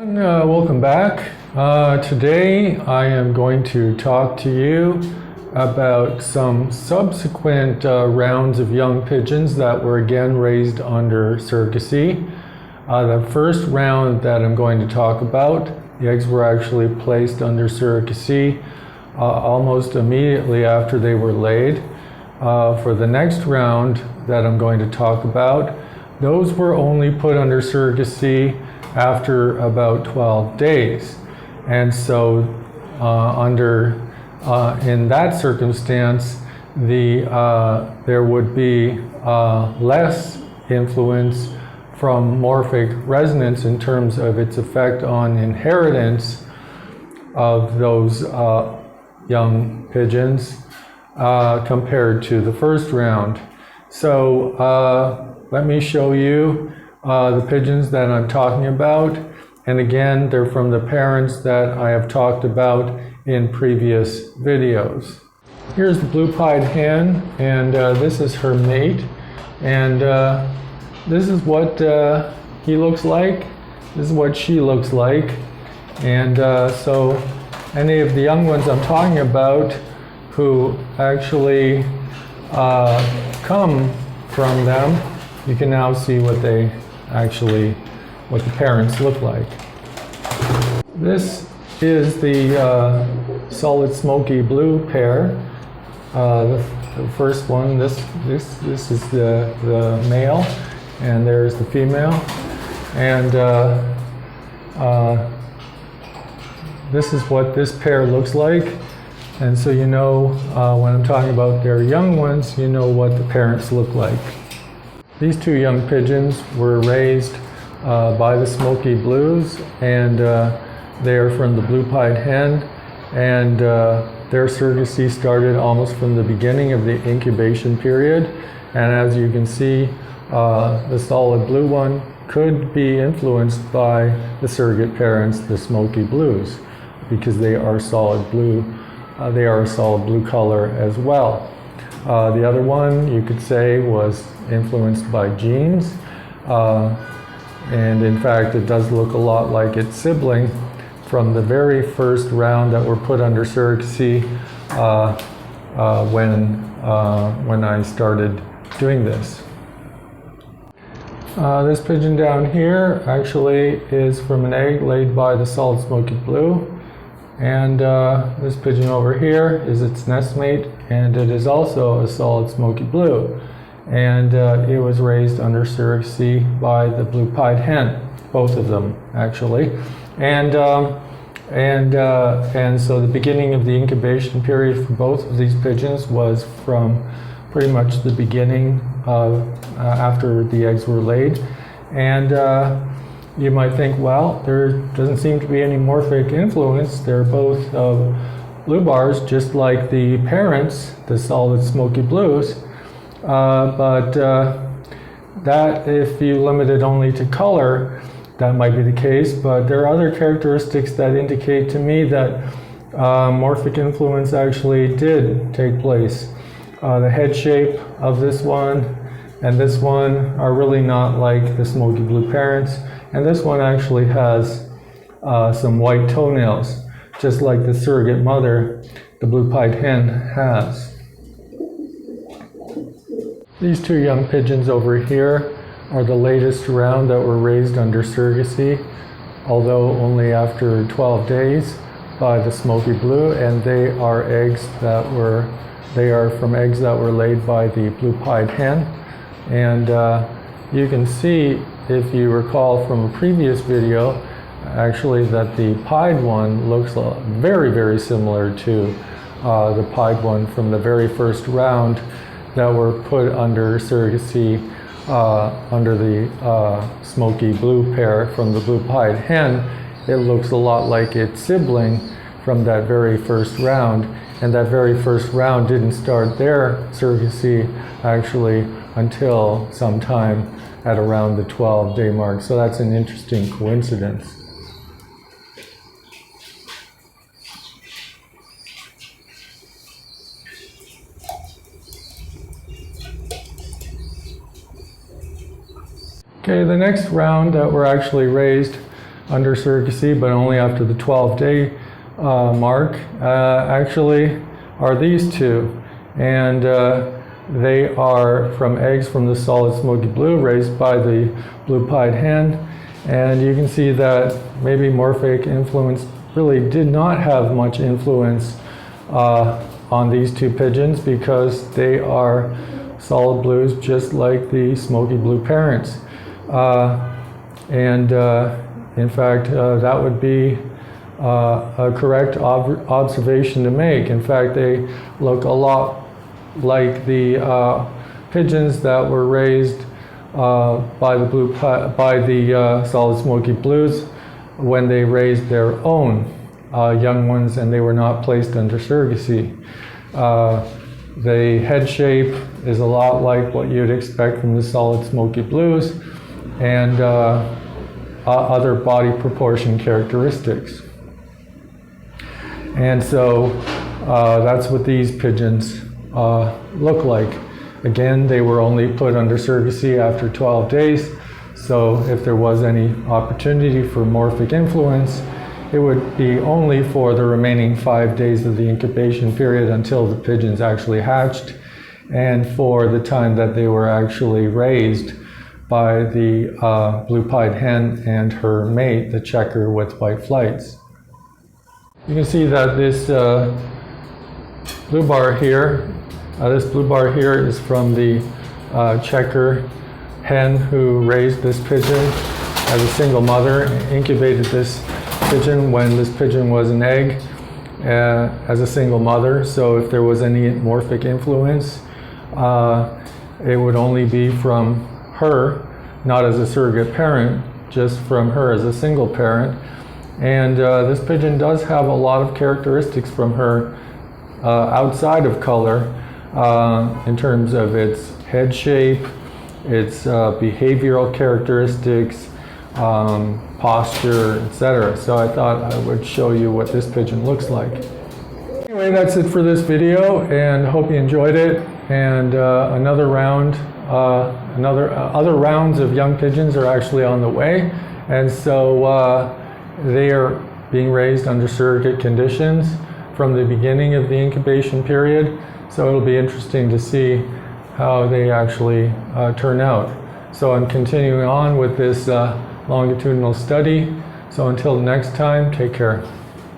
Welcome back. Today I am going to talk to you about some subsequent rounds of young pigeons that were again raised under surrogacy. The first round that I'm going to talk about, the eggs were actually placed under surrogacy almost immediately after they were laid. For the next round that I'm going to talk about, those were only put under surrogacy after about 12 days. And so in that circumstance, there would be less influence from morphic resonance in terms of its effect on inheritance of those young pigeons compared to the first round. So let me show you the pigeons that I'm talking about. And again, they're from the parents that I have talked about in previous videos. Here's the blue-pied hen, and this is her mate. And this is what he looks like. This is what she looks like. And so any of the young ones I'm talking about who actually come from them, you can now see what the parents look like. This is the solid smoky blue pair. The first one, this is the male, and there's the female. And this is what this pair looks like. And so you know, when I'm talking about their young ones, you know what the parents look like. These two young pigeons were raised by the Smoky Blues, and they are from the blue-pied hen, and their surrogacy started almost from the beginning of the incubation period. And as you can see, the solid blue one could be influenced by the surrogate parents, the Smoky Blues, because they are solid blue. They are a solid blue color as well. The other one, you could say, was influenced by genes. And in fact, it does look a lot like its sibling from the very first round that were put under surrogacy when I started doing this. This pigeon down here actually is from an egg laid by the solid smoky blue. And this pigeon over here is its nestmate, and it is also a solid smoky blue. And it was raised under surrogacy by the blue-pied hen, both of them actually. And so the beginning of the incubation period for both of these pigeons was from pretty much the beginning after the eggs were laid. And you might think, well, there doesn't seem to be any morphic influence. They're both blue bars, just like the parents, the solid smoky blues. But that, if you limit it only to color, that might be the case. But there are other characteristics that indicate to me that morphic influence actually did take place. The head shape of this one and this one are really not like the smoky blue parents. And this one actually has some white toenails, just like the surrogate mother, the blue-pied hen, has. These two young pigeons over here are the latest round that were raised under surrogacy, although only after 12 days by the smoky blue, and they are from eggs that were laid by the blue-pied hen. And you can see, if you recall from a previous video, actually that the pied one looks very, very similar to the pied one from the very first round that were put under surrogacy under the smoky blue pair from the blue-pied hen. It looks a lot like its sibling from that very first round, and that very first round didn't start their surrogacy actually until sometime at around the 12-day mark. So that's an interesting coincidence. Okay, the next round that were actually raised under surrogacy, but only after the 12-day mark, actually are these two. And they are from eggs from the solid smoky blue raised by the blue-pied hen. And you can see that maybe morphic influence really did not have much influence on these two pigeons, because they are solid blues just like the smoky blue parents. In fact, that would be a correct observation to make. In fact, they look a lot like the pigeons that were raised by the solid smoky blues when they raised their own young ones, and they were not placed under surrogacy. The head shape is a lot like what you'd expect from the solid smoky blues, and other body proportion characteristics. And so that's what these pigeons look like. Again, they were only put under surrogacy after 12 days, so if there was any opportunity for morphic influence, it would be only for the remaining 5 days of the incubation period until the pigeons actually hatched, and for the time that they were actually raised by the blue-pied hen and her mate, the checker with white flights. You can see that this blue bar here is from the checker hen who raised this pigeon as a single mother, incubated this pigeon when this pigeon was an egg as a single mother. So if there was any morphic influence, it would only be from her, not as a surrogate parent, just from her as a single parent. And this pigeon does have a lot of characteristics from her outside of color, in terms of its head shape, its behavioral characteristics, posture, etc. So I thought I would show you what this pigeon looks like. Anyway, that's it for this video, and hope you enjoyed it. And other rounds of young pigeons are actually on the way, and so they are being raised under surrogate conditions from the beginning of the incubation period. So it'll be interesting to see how they actually turn out. So I'm continuing on with this longitudinal study. So until next time, take care.